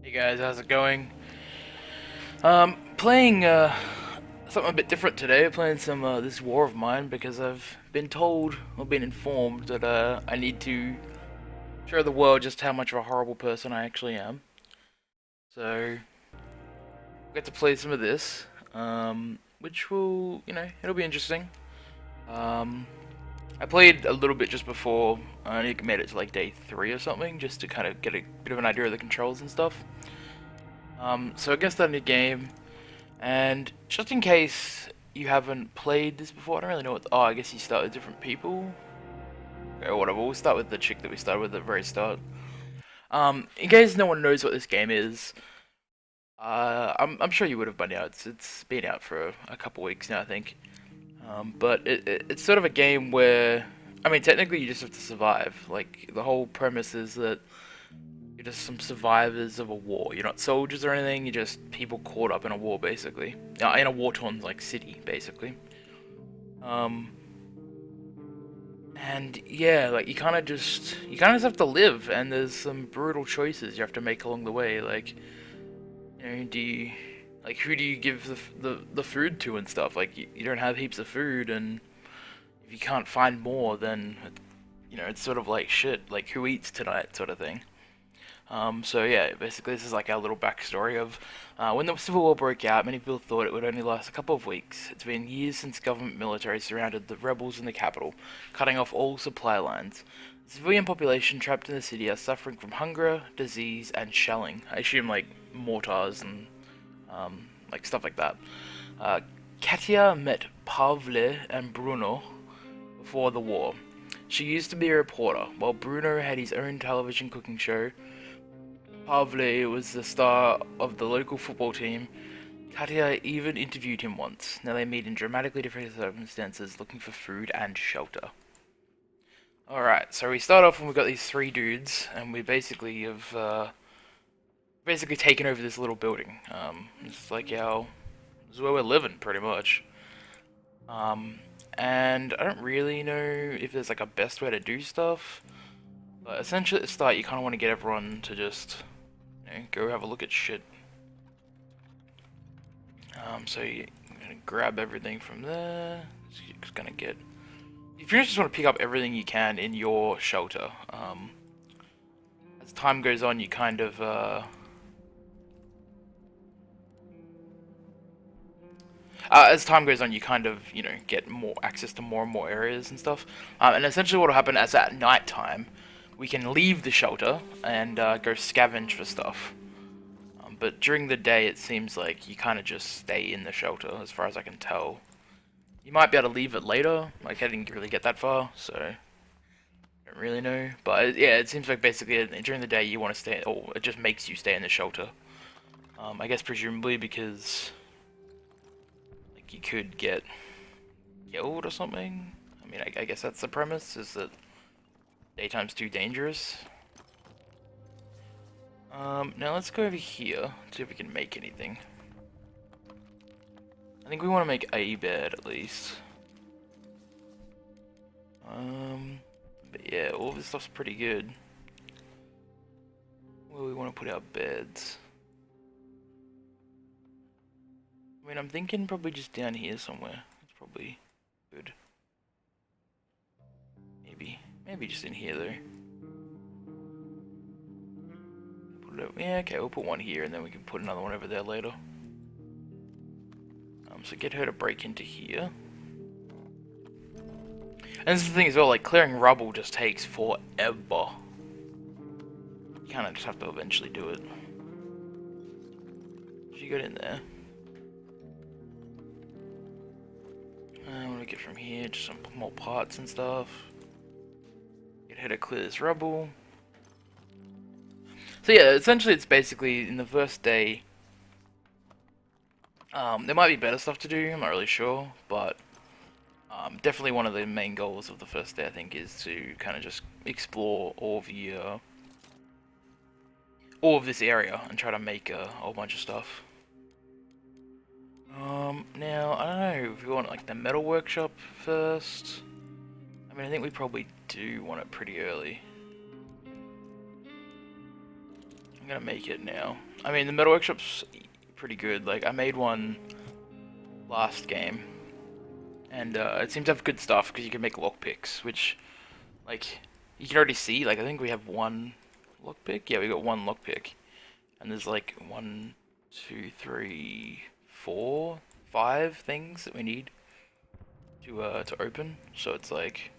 Hey guys, how's it going? Playing something a bit different today. Playing some this War of Mine because I've been told or been informed that I need to show the world just how much of a horrible person I actually am. So I get to play some of this, which will it'll be interesting. Um, I played a little bit just before. I only made it to like day 3 or something, just to kind of get a bit of an idea of the controls and stuff. So I guess that new game. And just in case you haven't played this before, I don't really know what. Oh, I guess you start with different people. Or whatever. We'll start with the chick that we started with at the very start. In case no one knows what this game is, I'm sure you would have by now. It's been out for a couple weeks now, I think. But it's sort of a game where, I mean, technically you just have to survive. Like the whole premise is that you're just some survivors of a war. You're not soldiers or anything. You're just people caught up in a war, basically. In a war-torn like city, basically. Um, and yeah, like you kind of just have to live, and there's some brutal choices you have to make along the way. Like, do you like who do you give the food to and stuff? Like, you don't have heaps of food, and if you can't find more, then it's sort of like shit. Like, who eats tonight, sort of thing. So yeah, basically this is like our little backstory of when the Civil War broke out. Many people thought it would only last a couple of weeks. It's been years since government military surrounded the rebels in the capital, cutting off all supply lines. The civilian population trapped in the city are suffering from hunger, disease, and shelling. I assume like mortars and like stuff like that. Uh, Katia met Pavle and Bruno before the war. She used to be a reporter, while Bruno had his own television cooking show. Pavle was the star of the local football team. Katia even interviewed him once. Now they meet in dramatically different circumstances, looking for food and shelter. Alright, so we start off and we've got these 3 dudes, and we basically have basically taken over this little building. It's like this is where we're living, pretty much. Um, and I don't really know if there's like a best way to do stuff, but essentially at the start you kind of want to get everyone to just go have a look at shit. So you're gonna grab everything from there. Just gonna get. If you just want to pick up everything you can in your shelter, as time goes on, you kind of as time goes on, you kind of get more access to more and more areas and stuff. And essentially, what will happen is at night time, we can leave the shelter and go scavenge for stuff. But during the day, it seems like you kind of just stay in the shelter, as far as I can tell. You might be able to leave it later. Like, I didn't really get that far, so I don't really know. But yeah, it seems like basically during the day you want to stay, or it just makes you stay in the shelter. I guess presumably because like you could get killed or something. I mean, I guess that's the premise, is that daytime's too dangerous. Now let's go over here, see if we can make anything. I think we want to make a bed at least. But yeah, all this stuff's pretty good. Where we want to put our beds? I mean, I'm thinking probably just down here somewhere. It's probably good. Maybe just in here though. Put it over, yeah, okay, we'll put one here and then we can put another one over there later. So get her to break into here. And this is the thing as well, like clearing rubble just takes forever. You kind of just have to eventually do it. She got in there. I want to get from here, just some more parts and stuff. Get her to clear this rubble. So yeah, essentially it's basically in the first day. There might be better stuff to do, I'm not really sure, but definitely one of the main goals of the first day, I think, is to kind of just explore all of this area and try to make a whole bunch of stuff. Now, I don't know if we want like the metal workshop first. I mean, I think we probably do want it pretty early. I'm gonna make it now. I mean, the metal workshop's pretty good. Like, I made one last game, and it seems to have good stuff because you can make lockpicks, which, like, you can already see. Like, I think we have one lockpick. Yeah, we got one lockpick, and there's like 5 things that we need to open. So it's like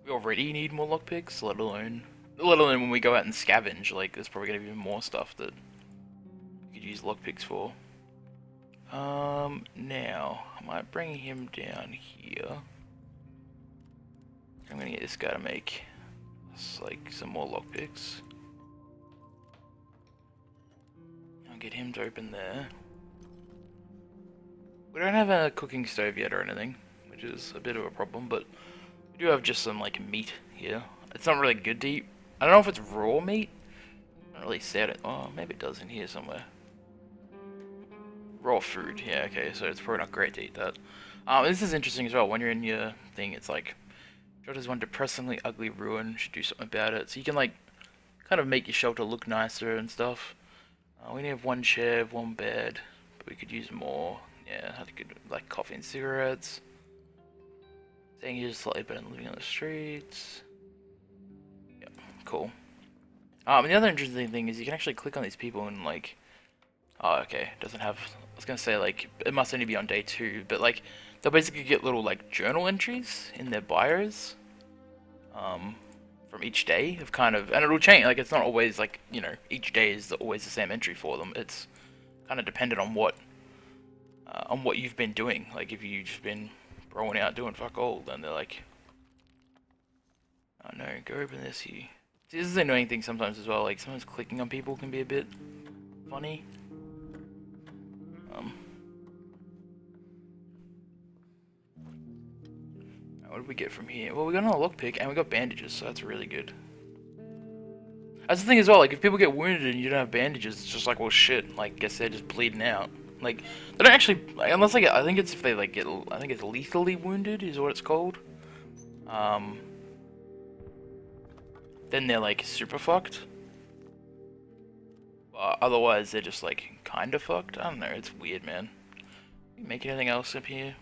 we already need more lockpicks, let alone when we go out and scavenge. Like, there's probably gonna be even more stuff that we could use lockpicks for. Now I might bring him down here. I'm gonna get this guy to make us like some more lockpicks. I'll get him to open there. We don't have a cooking stove yet or anything, which is a bit of a problem, but we do have just some like meat here. It's not really good to eat. I don't know if it's raw meat. I don't really see it. Oh, maybe it does in here somewhere. Raw food. Yeah, okay, so it's probably not great to eat that. This is interesting as well. When you're in your thing, it's like, shelters one depressingly ugly ruin. Should do something about it. So you can like kind of make your shelter look nicer and stuff. We only have one chair, one bed, but we could use more. Yeah, I could like coffee and cigarettes. Staying here is slightly better than living on the streets. Yep, cool. And the other interesting thing is you can actually click on these people and like, oh, okay, it doesn't have. I was gonna say like it must only be on day 2, but like they'll basically get little like journal entries in their bios, from each day of kind of, and it'll change. Like it's not always like each day is always the same entry for them. It's kind of dependent on what you've been doing. Like if you've been rolling out doing fuck all, then they're like, oh no, go open this here. See, this is the annoying thing sometimes as well. Like sometimes clicking on people can be a bit funny. What did we get from here? Well, we got another lockpick and we got bandages, so that's really good. That's the thing as well. Like if people get wounded and you don't have bandages, it's just like, well, shit. Like, guess they're just bleeding out. Like they don't actually, like, unless like I think it's if they like get, I think it's lethally wounded is what it's called. Then they're like super fucked. Otherwise, they're just like kind of fucked. I don't know. It's weird, man. Can you make anything else up here?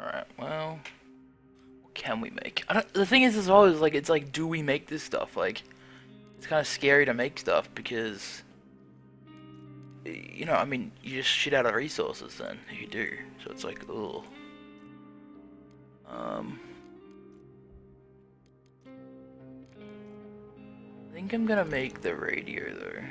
Alright, well, what can we make? The thing is as well is like, it's like, do we make this stuff? Like, it's kind of scary to make stuff because, I mean, you just shit out of resources then, if you do. So it's like, ugh. I think I'm gonna make the radio though.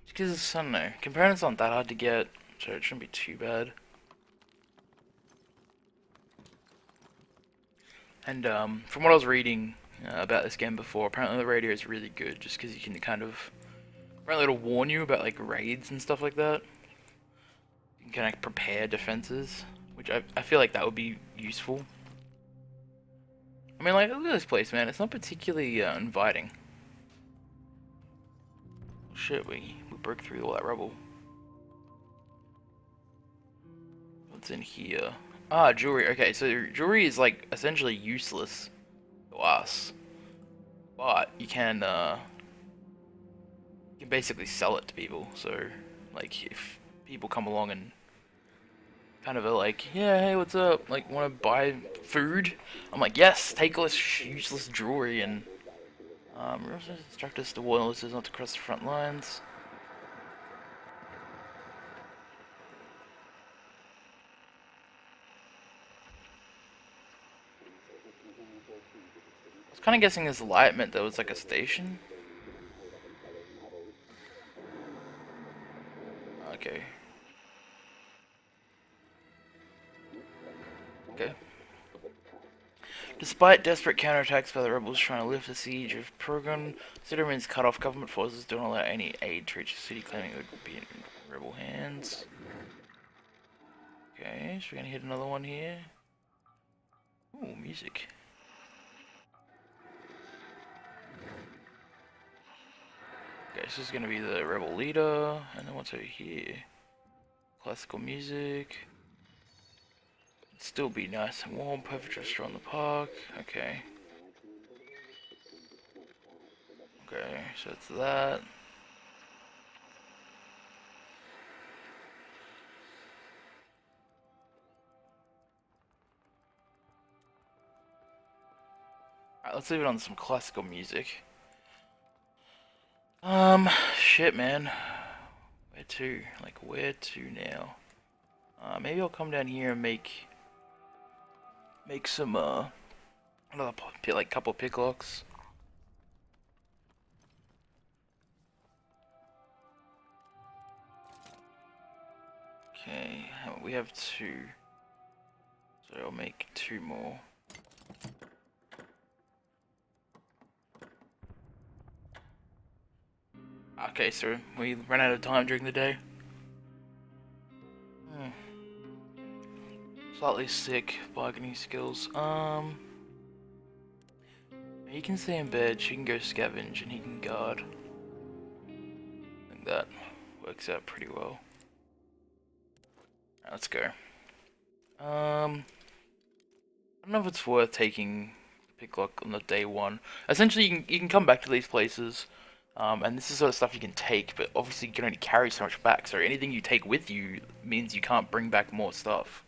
Because, I don't know, components aren't that hard to get, so it shouldn't be too bad. And from what I was reading about this game before, apparently the radio is really good, just because you can kind of, apparently it'll warn you about like raids and stuff like that. You can kind of prepare defenses, which I feel like that would be useful. I mean, like, look at this place, man. It's not particularly inviting. Shit, we broke through all that rubble. What's in here? Ah, jewelry. Okay, so jewelry is like essentially useless to us, but you can basically sell it to people. So like if people come along and kind of are like, yeah, hey, what's up? Like, want to buy food? I'm like, yes, take all this useless jewelry and instruct us to warn us not to cross the front lines. I was kind of guessing this light meant there was like a station. Okay. Okay. Despite desperate counterattacks by the rebels trying to lift the siege of Progon, city remains cut off. Government forces don't allow any aid to reach the city, claiming it would be in rebel hands. Okay, so we're gonna hit another one here. Ooh, music. Okay, this is gonna be the rebel leader, and then what's over here? Classical music. Still be nice and warm. Perfect restaurant in the park. Okay. Okay, so it's that. Alright, let's leave it on some classical music. Shit, man. Where to? Like, where to now? Maybe I'll come down here and make some, another, like, couple picklocks. Okay, we have 2. So I'll make 2 more. Okay, so we ran out of time during the day. Slightly sick, bargaining skills. He can stay in bed, she can go scavenge, and he can guard. I think that works out pretty well. Right, let's go. I don't know if it's worth taking Picklock on the day 1. Essentially, you can come back to these places, and this is sort of stuff you can take, but obviously you can only carry so much back, so anything you take with you means you can't bring back more stuff.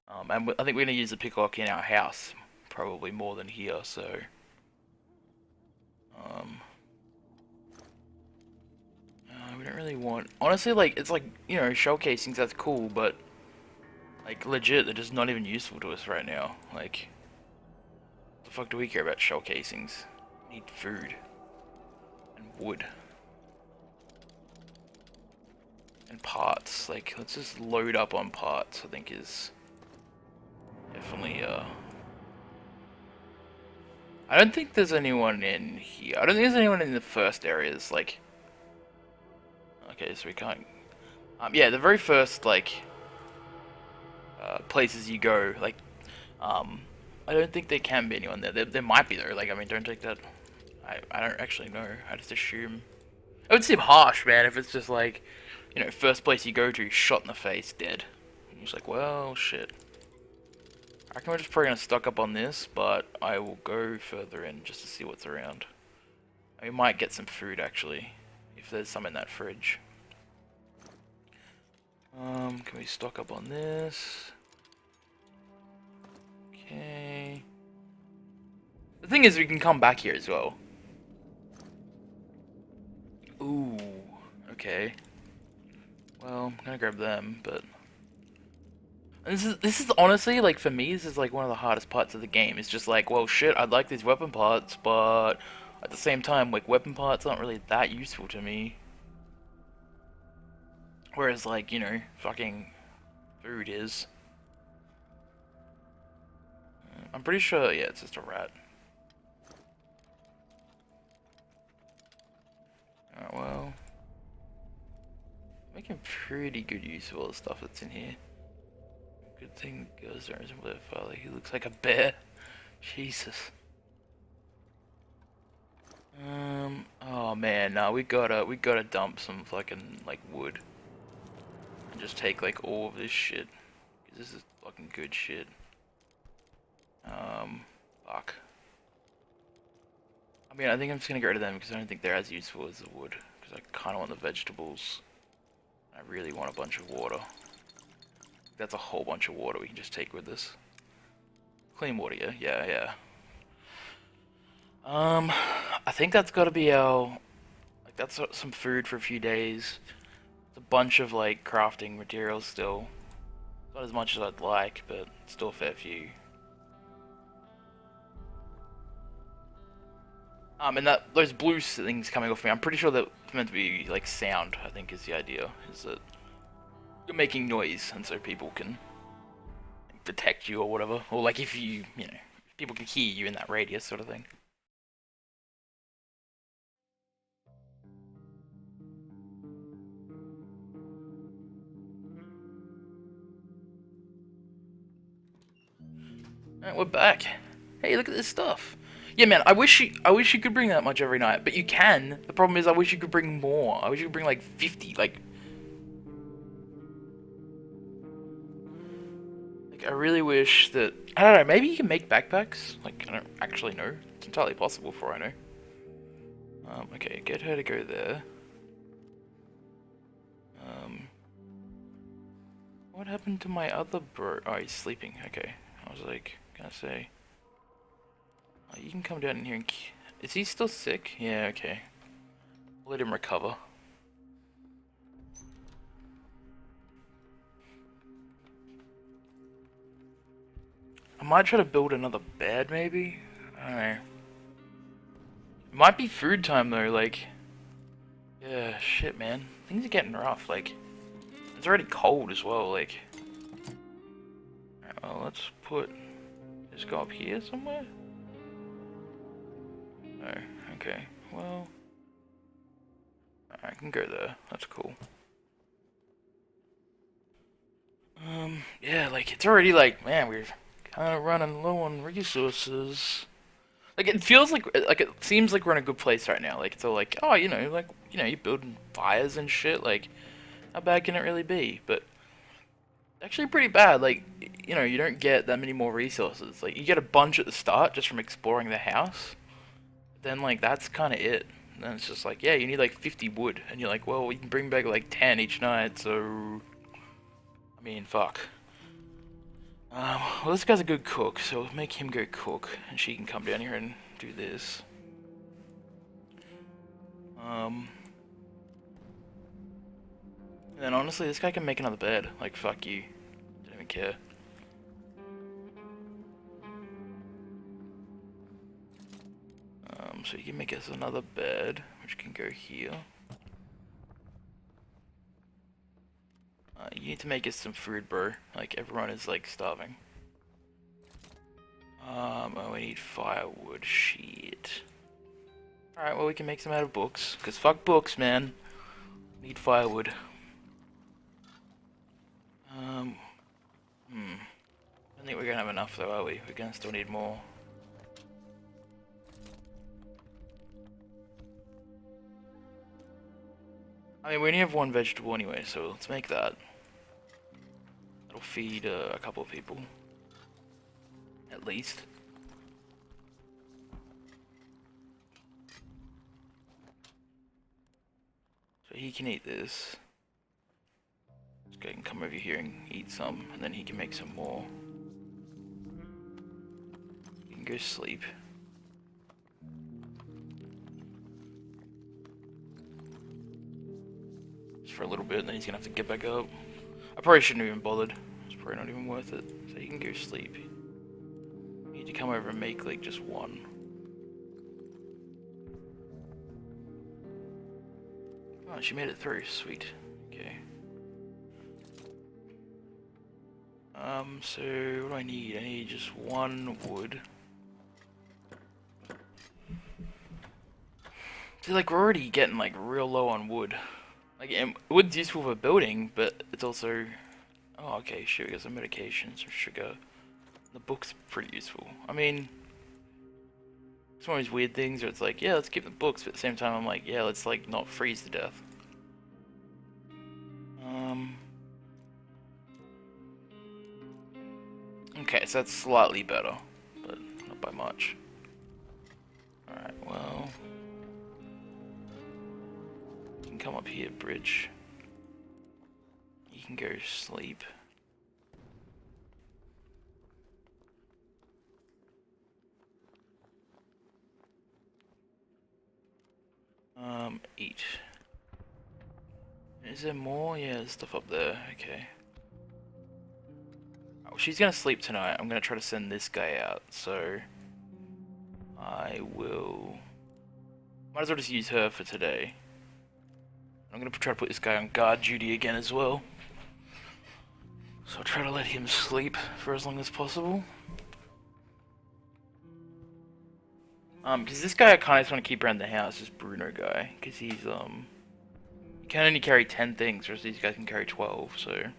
And I think we're going to use the Picklock in our house, probably more than here, so... we don't really want... Honestly, like, it's like, you know, shell casings, that's cool, but... Like, legit, they're just not even useful to us right now. Like... The fuck do we care about shell casings? We need food. And wood. And parts. Like, let's just load up on parts, I think is... Definitely, I don't think there's anyone in here. I don't think there's anyone in the first areas, like... Okay, so we can't... yeah, the very first, like... places you go, like... I don't think there can be anyone there. There might be, though. Like, I mean, don't take that... I don't actually know. I just assume... It would seem harsh, man, if it's just like... You know, first place you go to, shot in the face, dead. And you're just like, well, shit. I reckon we're just probably gonna stock up on this, but I will go further in just to see what's around. We might get some food, actually, if there's some in that fridge. Can we stock up on this? Okay. The thing is, we can come back here as well. Ooh, okay. Well, I'm gonna grab them, but... And this is honestly, like, for me, this is like one of the hardest parts of the game. It's just like, well, shit, I'd like these weapon parts, but at the same time, like, weapon parts aren't really that useful to me. Whereas, like, you know, fucking food is. I'm pretty sure, yeah, it's just a rat. Alright, well. Making pretty good use of all the stuff that's in here. Good thing goes there isn't a father. He looks like a bear. Jesus. Oh man, nah, we gotta dump some fucking, like, wood. And just take, like, all of this shit. 'Cause this is fucking good shit. Fuck. I mean, I think I'm just gonna get rid of them because I don't think they're as useful as the wood. Because I kinda want the vegetables. I really want a bunch of water. That's a whole bunch of water we can just take with us. Clean water, yeah? Yeah, yeah. I think that's gotta be our... Like, that's some food for a few days. It's a bunch of, like, crafting materials still. Not as much as I'd like, but still a fair few. And those blue things coming off me, I'm pretty sure that it's meant to be, like, sound, I think is the idea. Is that you're making noise, and so people can detect you or whatever. Or, like, if you know, people can hear you in that radius sort of thing. Alright, we're back. Hey, look at this stuff. Yeah, man. I wish you could bring that much every night, but you can. The problem is, I wish you could bring more. I wish you could bring like 50. Like I really wish that. I don't know. Maybe you can make backpacks. Like I don't actually know. It's entirely possible for I know. Okay, get her to go there. What happened to my other bro? Oh, he's sleeping. Okay. I was like, gonna say. Oh, you can come down in here and. Is he still sick? Yeah, okay. Let him recover. I might try to build another bed, maybe? I don't know. It might be food time, though, like. Yeah, shit, man. Things are getting rough, like. It's already cold as well, like. Alright, well, let's put. Just go up here somewhere? Oh, okay. Well. I can go there. That's cool. Yeah, like, it's already like, man, we're kind of running low on resources. Like, it feels like it seems like we're in a good place right now. Like, it's all like, oh, you're building fires and shit. Like, how bad can it really be? But actually pretty bad. Like, you don't get that many more resources. Like, you get a bunch at the start just from exploring the house. Then, like, that's kind of it. And then it's just like, yeah, you need like 50 wood, and you're like, well, we can bring back like 10 each night. So, I mean, fuck. Well, this guy's a good cook, so we'll make him go cook, and she can come down here and do this. And then honestly, this guy can make another bed. Like, fuck you. Don't even care. So you can make us another bed, which can go here. You need to make us some food, bro. Like, everyone is, like, starving. Oh, we need firewood. Shit. Alright, well, we can make some out of books. Because fuck books, man. Need firewood. I don't think we're gonna have enough, though, are we? We're gonna still need more. I mean, we only have one vegetable anyway, so let's make that. That'll feed a couple of people. At least. So he can eat this. This guy can come over here and eat some, and then he can make some more. He can go sleep. Just for a little bit, and then he's gonna have to get back up. I probably shouldn't have even bothered. It's probably not even worth it. So he can go sleep. You need to come over and make like just one. Oh, she made it through. Sweet. Okay. So what do I need? I need just one wood. See, like we're already getting like real low on wood. Like wood's useful for building, but it's also. Oh, okay. Sugar, some medications or sugar. The book's pretty useful. I mean, it's one of these weird things where it's like, yeah, let's keep the books, but at the same time, I'm like, yeah, let's like not freeze to death. Okay, so that's slightly better, but not by much. Alright, well. You can come up here, bridge. You can go sleep. Eat. Is there more? Yeah, there's stuff up there. Okay. Oh, she's gonna sleep tonight. I'm gonna try to send this guy out, so I will. Might as well just use her for today. I'm gonna try to put this guy on guard duty again as well. So I'll try to let him sleep for as long as possible. Because this guy I kind of just want to keep around the house, this Bruno guy, because he's, he can only carry 10 things, whereas these guys can carry 12, so you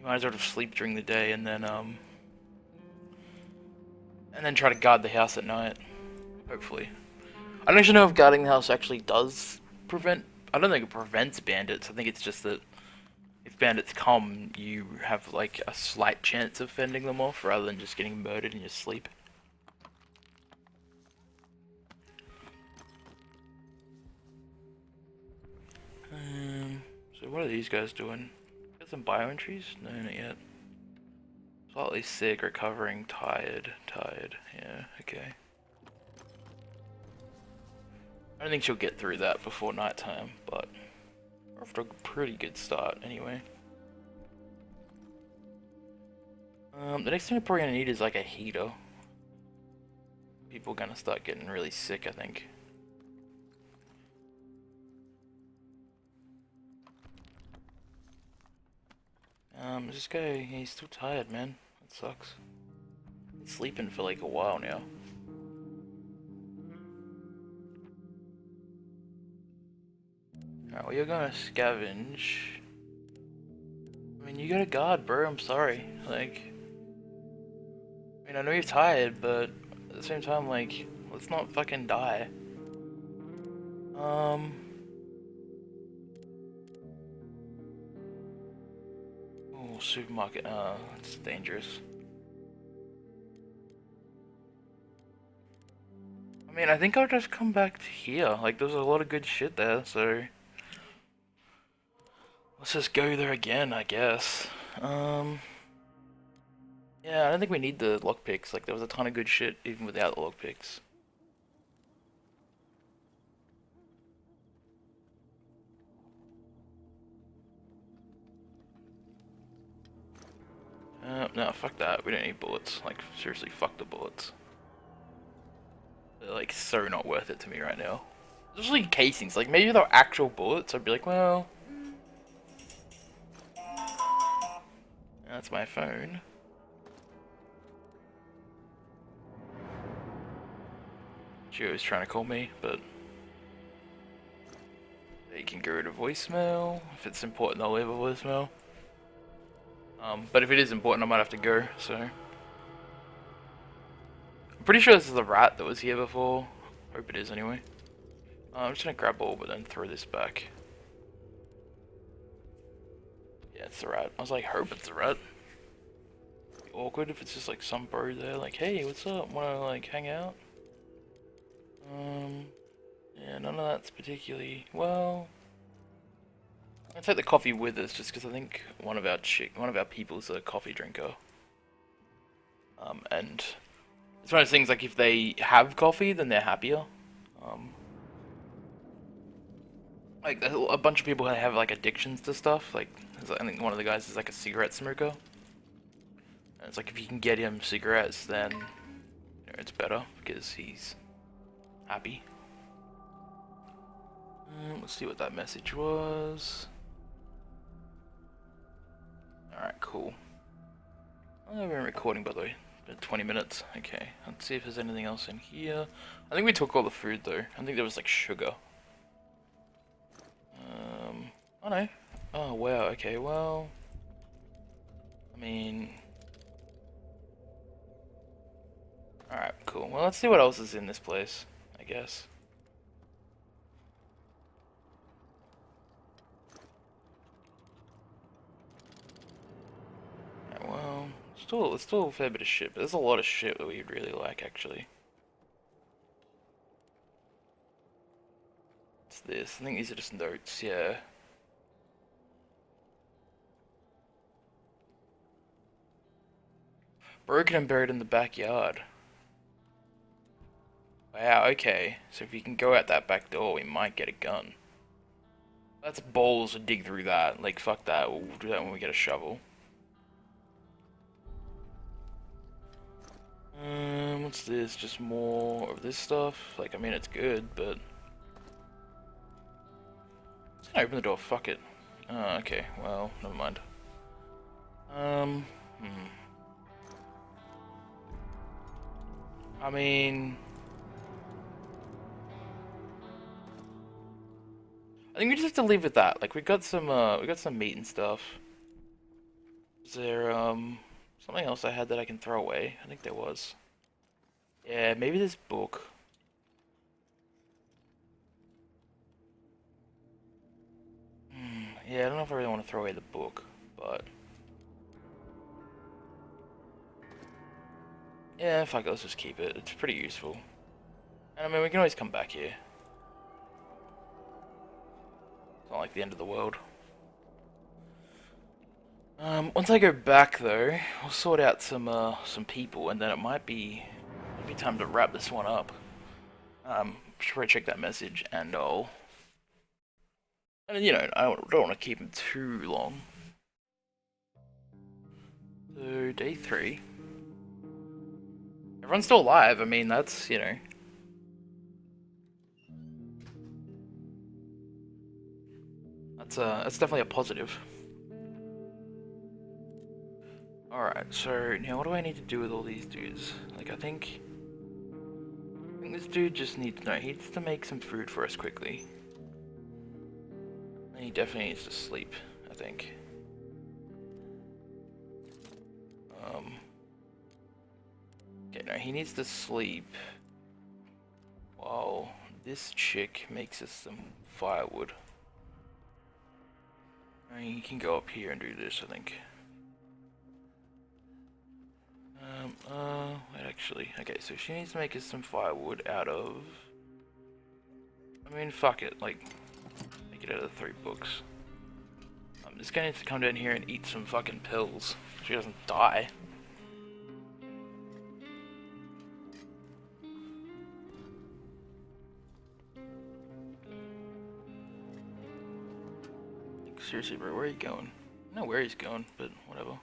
might as well just sleep during the day and then try to guard the house at night. Hopefully. I don't actually know if guarding the house actually does prevent. I don't think it prevents bandits. I think it's just that if bandits come, you have like a slight chance of fending them off rather than just getting murdered in your sleep. So what are these guys doing? Got some bio entries? No, not yet. Slightly sick, recovering, tired. Yeah, okay. I don't think she'll get through that before nighttime, but we're off to a pretty good start anyway. The next thing we're probably gonna need is like a heater. People are gonna start getting really sick, I think. This guy, he's still tired, man. That sucks. He's sleeping for like a while now. Alright, well, you're gonna scavenge. I mean, you got a guard, bro. I'm sorry. Like, I mean, I know you're tired, but at the same time, like, let's not fucking die. Oh, supermarket. It's dangerous. I mean, I think I'll just come back to here. Like, there's a lot of good shit there, so let's just go there again, I guess. Yeah, I don't think we need the lockpicks. Like, there was a ton of good shit even without the lockpicks. No, fuck that. We don't need bullets. Like, seriously, fuck the bullets. They're, like, so not worth it to me right now. Especially casings. Like, maybe they're actual bullets, I'd be like, well... That's my phone. Gio's trying to call me, but... You can go to voicemail. If it's important, I'll leave a voicemail. But if it is important, I might have to go, so... I'm pretty sure this is the rat that was here before. Hope it is, anyway. I'm just gonna grab all, but then throw this back. Yeah, it's the rat. I was like, hope it's the rat. Be awkward if it's just like some bro there, like, hey, what's up? Wanna like hang out? Yeah, none of that's particularly well. I'm gonna take the coffee with us just because I think one of our people's a coffee drinker. And it's one of those things like if they have coffee, then they're happier. Like a bunch of people have like addictions to stuff. Like I think one of the guys is like a cigarette smoker. And it's like if you can get him cigarettes, then you know, it's better because he's happy. Let's see what that message was. Alright, cool. I've been recording, by the way. It's been 20 minutes. Okay, let's see if there's anything else in here. I think we took all the food, though. I think there was, like, sugar. Oh, no. Oh, wow, okay, well... I mean... Alright, cool. Well, let's see what else is in this place, I guess. Well, still a fair bit of shit, but there's a lot of shit that we'd really like, actually. What's this? I think these are just notes, yeah. Broken and buried in the backyard. Wow, okay. So if you can go out that back door, we might get a gun. That's balls to dig through that. Like, fuck that. We'll do that when we get a shovel. What's this? Just more of this stuff? Like, I mean, it's good, but... Just gonna open the door, fuck it. Oh, okay, well, never mind. I mean... I think we just have to leave it at that. Like, we got some meat and stuff. Is there, something else I had that I can throw away? I think there was. Yeah, maybe this book. Yeah, I don't know if I really want to throw away the book, but yeah, fuck it, let's just keep it. It's pretty useful. And I mean, we can always come back here. It's not like the end of the world. Once I go back though, I'll sort out some people, and then it might be time to wrap this one up. Should probably check that message, and you know, I don't want to keep him too long. So day 3. Everyone's still alive. I mean, that's, you know. That's definitely a positive. Alright, so now what do I need to do with all these dudes? Like, I think this dude just needs, no, he needs to make some food for us quickly. And he definitely needs to sleep, I think. Okay, no, he needs to sleep while this chick makes us some firewood. I mean, you can go up here and do this, I think. Wait, actually, okay, so she needs to make us some firewood out of, I mean, fuck it, like, make it out of the 3 books. This guy needs to come down here and eat some fucking pills, so she doesn't die. Like, seriously, bro, where are you going? I know where he's going, but whatever.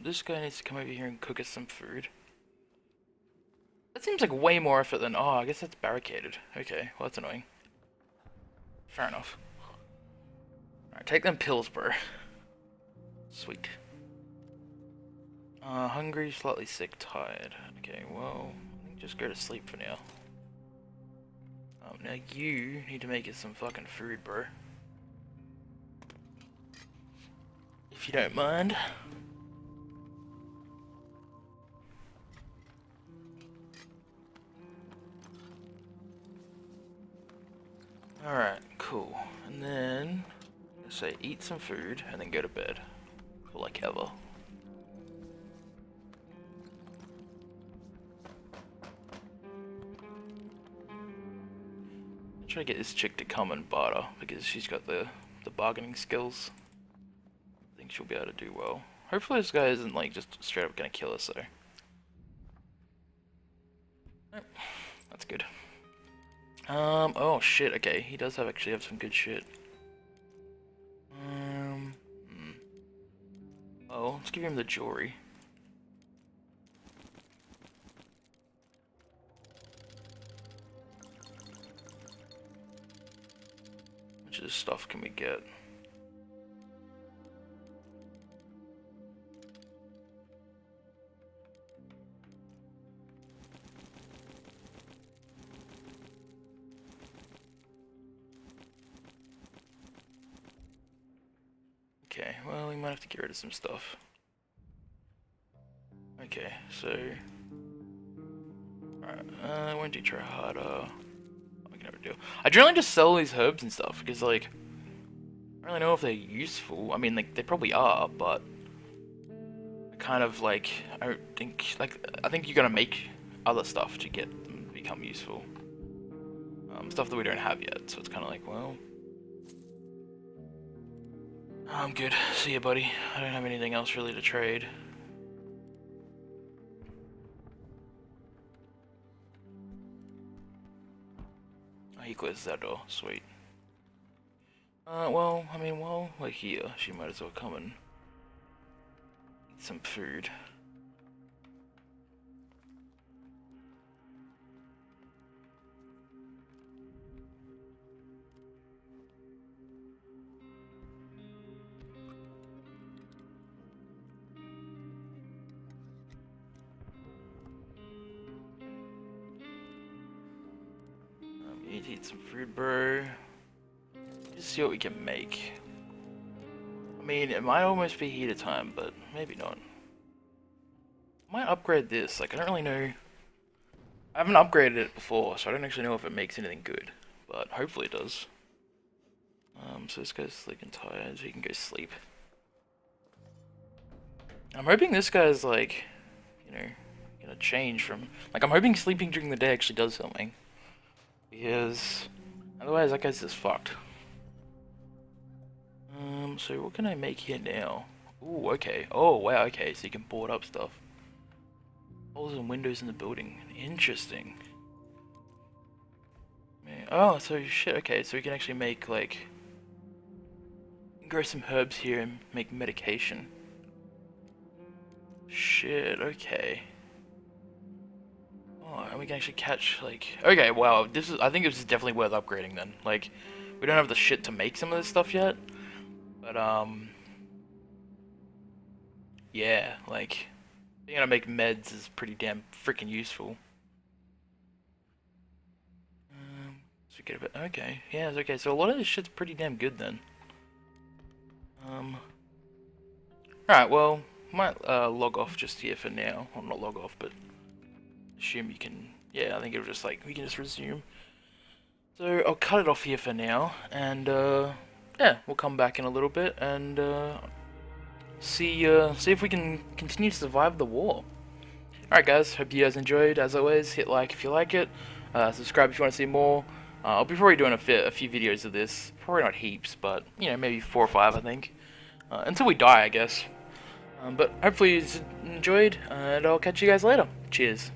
This guy needs to come over here and cook us some food. That seems like way more effort than, oh, I guess that's barricaded. Okay, well that's annoying. Fair enough. Alright, take them pills, bro. Sweet. Hungry, slightly sick, tired. Okay, well, I think just go to sleep for now. Now you need to make us some fucking food, bro. If you don't mind. Alright, cool. And then, let's say eat some food and then go to bed. For like ever. I'm trying to get this chick to come and barter because she's got the bargaining skills. I think she'll be able to do well. Hopefully this guy isn't like just straight up gonna kill us though. Nope. That's good. Oh shit, okay, he does actually have some good shit. Oh, let's give him the jewelry. How much of this stuff can we get? Okay, well, we might have to get rid of some stuff. Okay, so... Alright, I won't do try harder. I can never do. I generally just sell these herbs and stuff, because, like... I don't really know if they're useful. I mean, like, they probably are, but... I kind of, like... I don't think... Like, I think you gotta make other stuff to get them to become useful. Stuff that we don't have yet, so it's kind of like, well... I'm good. See ya, buddy. I don't have anything else really to trade. Oh, he closes that door. Sweet. Well, I mean, while we're here, she might as well come and eat some food. You need to eat some food, bro. Just see what we can make. I mean, it might almost be heater time, but maybe not. I might upgrade this. Like, I don't really know. I haven't upgraded it before, so I don't actually know if it makes anything good. But hopefully it does. So this guy's like tired, so he can go sleep. I'm hoping this guy's like, you know, gonna change from, like, I'm hoping sleeping during the day actually does something. Because otherwise that guy's just fucked. So what can I make here now? Ooh, okay. Oh, wow, okay, so you can board up stuff. Holes and windows in the building. Interesting. Oh, so shit, okay, so we can actually make, like, grow some herbs here and make medication. Shit, okay. Oh, and we can actually catch, like... Okay, wow, I think this is definitely worth upgrading then. Like, we don't have the shit to make some of this stuff yet. But, yeah, like, being able to make meds is pretty damn freaking useful. So we get a bit... Okay, yeah, okay, so a lot of this shit's pretty damn good then. Alright, well, might log off just here for now. Well, not log off, but assume you can... Yeah, I think it'll just, like, we can just resume. So, I'll cut it off here for now, and, yeah, we'll come back in a little bit, and, see if we can continue to survive the war. Alright guys, hope you guys enjoyed. As always, hit like if you like it, subscribe if you want to see more. I'll be probably doing a few videos of this, probably not heaps, but, you know, maybe 4 or 5 I think. Until we die, I guess. But hopefully you enjoyed, and I'll catch you guys later. Cheers.